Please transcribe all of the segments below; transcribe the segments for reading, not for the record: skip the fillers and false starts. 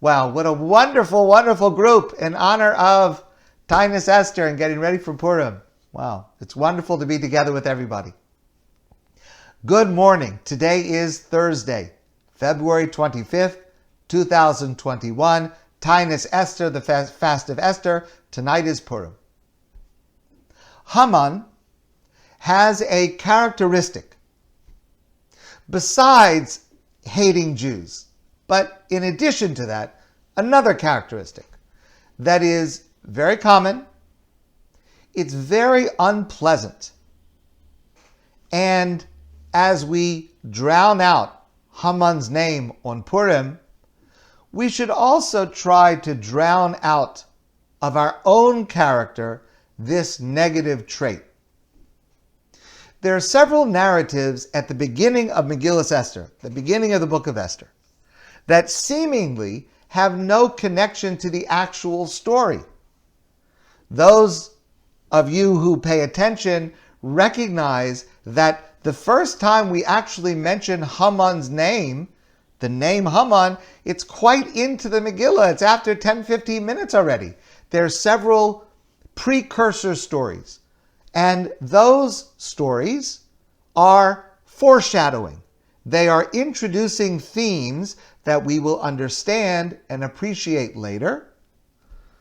Wow, what a wonderful, wonderful group in honor of Tainus Esther and getting ready for Purim. Wow, it's wonderful to be together with everybody. Good morning. Today is Thursday, February 25th, 2021. Tainus Esther, the fast of Esther. Tonight is Purim. Haman has a characteristic besides hating Jews. But in addition to that, another characteristic that is very common, it's very unpleasant. And as we drown out Haman's name on Purim, we should also try to drown out of our own character this negative trait. There are several narratives at the beginning of Megillas Esther, the beginning of the book of Esther, that seemingly have no connection to the actual story. Those of you who pay attention recognize that the first time we actually mention Haman's name, the name Haman, it's quite into the Megillah. It's after 10-15 minutes already. There are several precursor stories, and those stories are foreshadowing. They are introducing themes that we will understand and appreciate later.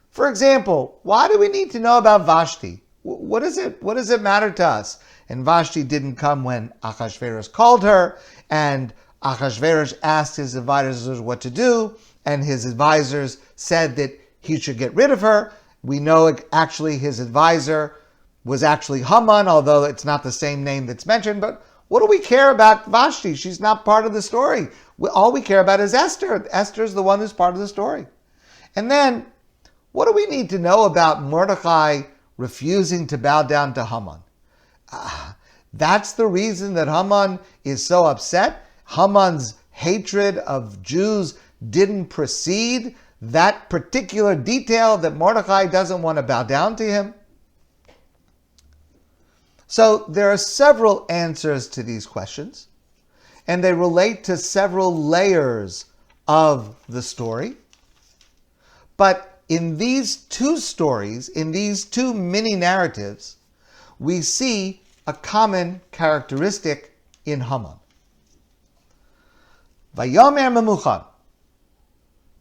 For example, why do we need to know about Vashti? What does it matter to us? And Vashti didn't come when Achashverosh called her, and Achashverosh asked his advisors what to do, and his advisors said that he should get rid of her. We know actually his advisor was actually Haman, although it's not the same name that's mentioned, but what do we care about Vashti? She's not part of the story. All we care about is Esther. Esther's the one who's part of the story. And then, what do we need to know about Mordechai refusing to bow down to Haman? That's the reason that Haman is so upset. Haman's hatred of Jews didn't precede that particular detail that Mordechai doesn't want to bow down to him. So there are several answers to these questions, and they relate to several layers of the story. But in these two stories, in these two mini narratives, we see a common characteristic in Haman. Vayomer Memuchan.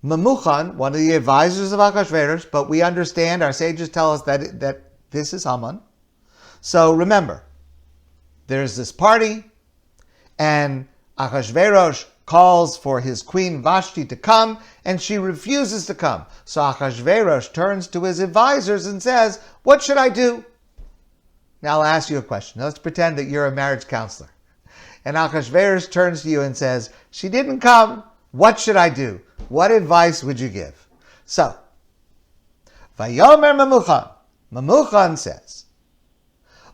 Memuchan, one of the advisors of Achashverosh, but we understand, our sages tell us that this is Haman. So remember, there's this party, and Achashverosh calls for his queen Vashti to come, and she refuses to come. So Achashverosh turns to his advisors and says, "What should I do?" Now I'll ask you a question. Now let's pretend that you're a marriage counselor. And Achashverosh turns to you and says, "She didn't come. What should I do? What advice would you give?" So, Vayomer Memuchan. Memuchan says,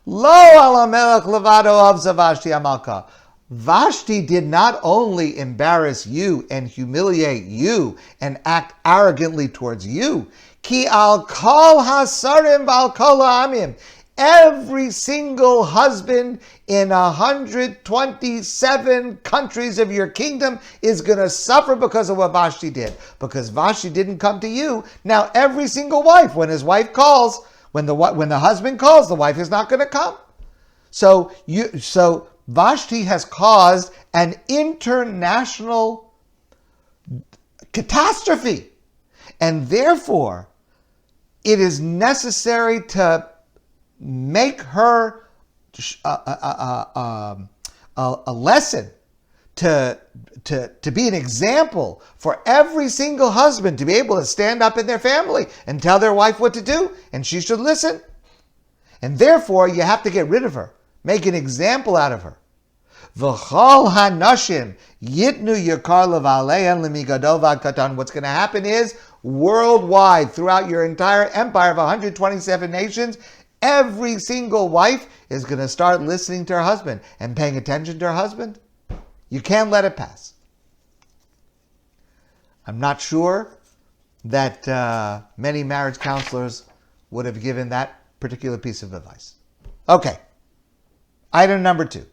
Lo ala melech levado of Vashti amalka. Vashti did not only embarrass you and humiliate you and act arrogantly towards you. Ki al kol hasarim v'al kol ha'amim. Every single husband in 127 countries of your kingdom is going to suffer because of what Vashti did. Because Vashti didn't come to you. Now every single wife, when his wife calls, when the husband calls, the wife is not going to come. So Vashti has caused an international catastrophe, and therefore it is necessary to make her a lesson, to be an example for every single husband to be able to stand up in their family and tell their wife what to do, and she should listen. And therefore, you have to get rid of her. Make an example out of her. V'chol hanashim yitnu yakar levalehan lemigadol v'katan. What's going to happen is, worldwide, throughout your entire empire of 127 nations, every single wife is going to start listening to her husband and paying attention to her husband. You can't let it pass. I'm not sure that many marriage counselors would have given that particular piece of advice. Okay. Item number 2.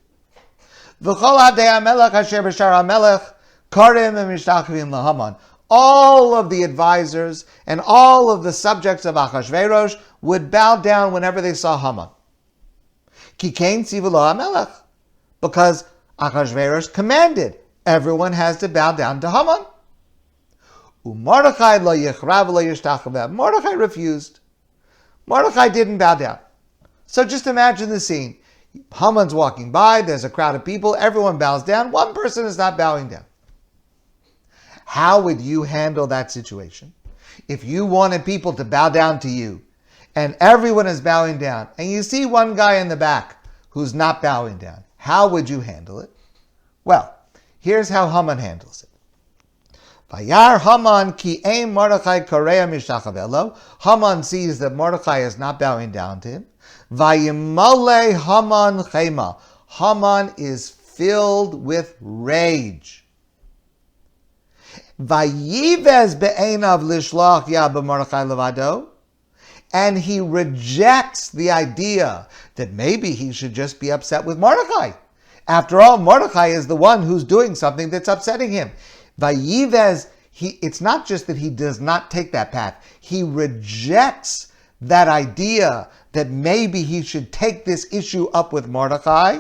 all of the advisors and all of the subjects of Achashverosh would bow down whenever they saw Haman. Ki kain tzivu lo HaMelech, because Achashverosh commanded everyone has to bow down to Haman. Mordechai lo yichrav lo yishtachave. Mordechai refused. Mordechai didn't bow down. So just imagine the scene. Haman's walking by, there's a crowd of people, everyone bows down, one person is not bowing down. How would you handle that situation? If you wanted people to bow down to you, and everyone is bowing down, and you see one guy in the back who's not bowing down, how would you handle it? Well, here's how Haman handles it. Vayar Haman ki ein Mordechai korea mishtachavelo. Haman sees that Mordechai is not bowing down to him. Vayimale Haman chema. Haman is filled with rage. Vayivez be'einav lishlach yad b'Mordechai levado. And he rejects the idea that maybe he should just be upset with Mordechai. After all, Mordechai is the one who's doing something that's upsetting him. Vayivez, it's not just that he does not take that path. He rejects that idea that maybe he should take this issue up with Mordechai.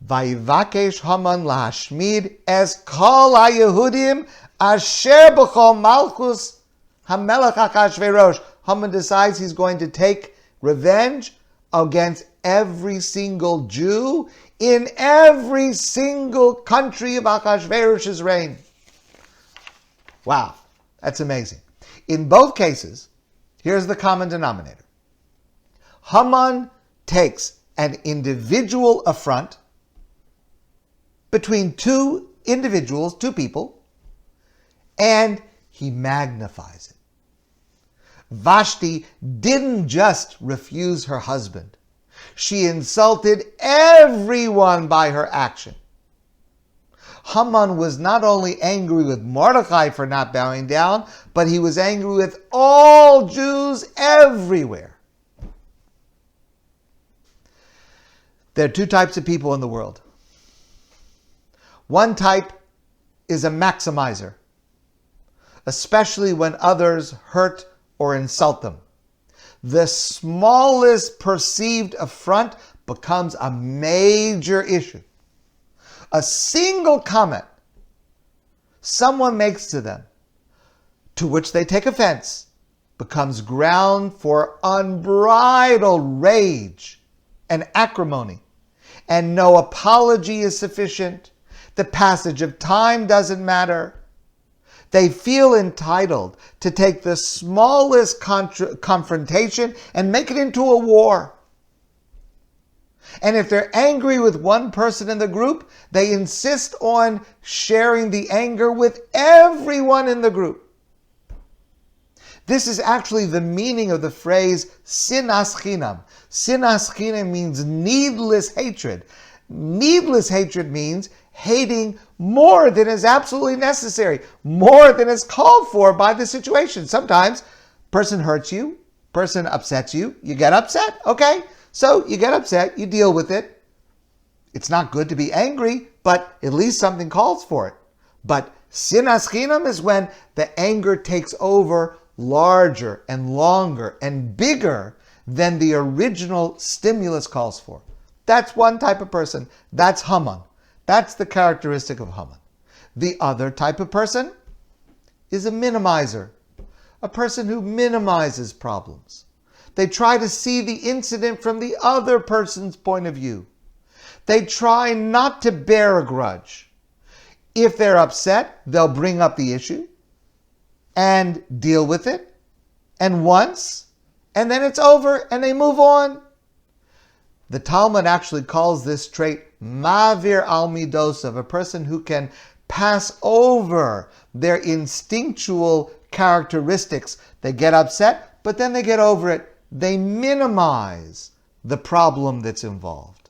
Vayivakesh Haman lahashmid es kol haYehudim asher b'chol malchus hamelech Achashverosh. Haman decides he's going to take revenge against every single Jew in every single country of Achashverosh's reign. Wow, that's amazing. In both cases, here's the common denominator. Haman takes an individual affront between two individuals, two people, and he magnifies it. Vashti didn't just refuse her husband. She insulted everyone by her action. Haman was not only angry with Mordechai for not bowing down, but he was angry with all Jews everywhere. There are two types of people in the world. One type is a maximizer, especially when others hurt or insult them. The smallest perceived affront becomes a major issue. A single comment someone makes to them, to which they take offense, becomes ground for unbridled rage and acrimony. And no apology is sufficient. The passage of time doesn't matter. They feel entitled to take the smallest confrontation and make it into a war. And if they're angry with one person in the group, they insist on sharing the anger with everyone in the group. This is actually the meaning of the phrase sinas chinam. Sinas chinam means needless hatred. Needless hatred means hating more than is absolutely necessary, more than is called for by the situation. Sometimes person hurts you, person upsets you, you get upset, okay? So you get upset, you deal with it. It's not good to be angry, but at least something calls for it. But sinas chinam is when the anger takes over larger and longer and bigger than the original stimulus calls for. That's one type of person. That's Haman. That's the characteristic of Haman. The other type of person is a minimizer, a person who minimizes problems. They try to see the incident from the other person's point of view. They try not to bear a grudge. If they're upset, they'll bring up the issue and deal with it, and then it's over and they move on. The Talmud actually calls this trait mavir al midosav, a person who can pass over their instinctual characteristics. They get upset, but then they get over it. They minimize the problem that's involved.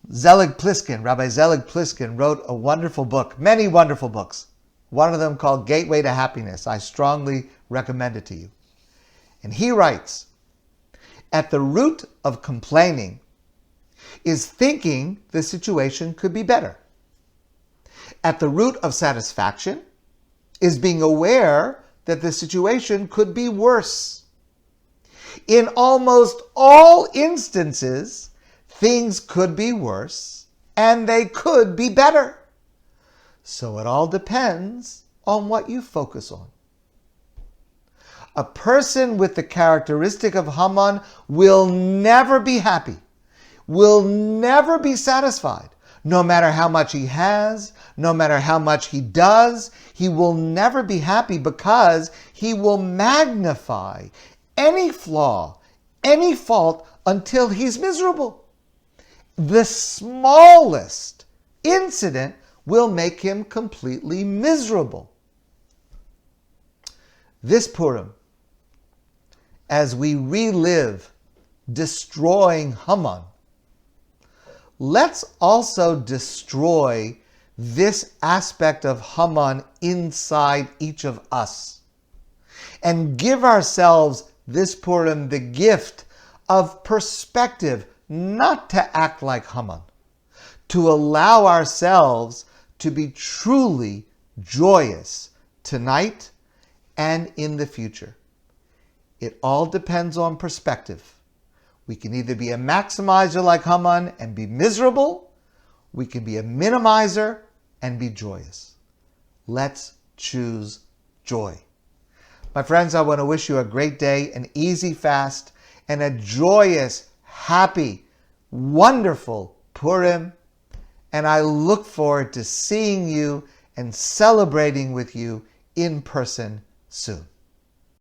Rabbi Zelig Pliskin wrote a wonderful book, many wonderful books. One of them called Gateway to Happiness. I strongly recommend it to you. And he writes, at the root of complaining is thinking the situation could be better. At the root of satisfaction is being aware that the situation could be worse. In almost all instances, things could be worse and they could be better. So it all depends on what you focus on. A person with the characteristic of Haman will never be happy, will never be satisfied. No matter how much he has, no matter how much he does, he will never be happy because he will magnify any flaw, any fault until he's miserable. The smallest incident will make him completely miserable. This Purim, as we relive destroying Haman, let's also destroy this aspect of Haman inside each of us and give ourselves this Purim the gift of perspective, not to act like Haman, to allow ourselves to be truly joyous tonight and in the future. It all depends on perspective. We can either be a maximizer like Haman and be miserable. We can be a minimizer and be joyous. Let's choose joy. My friends, I want to wish you a great day, an easy fast, and a joyous, happy, wonderful Purim. And I look forward to seeing you and celebrating with you in person soon.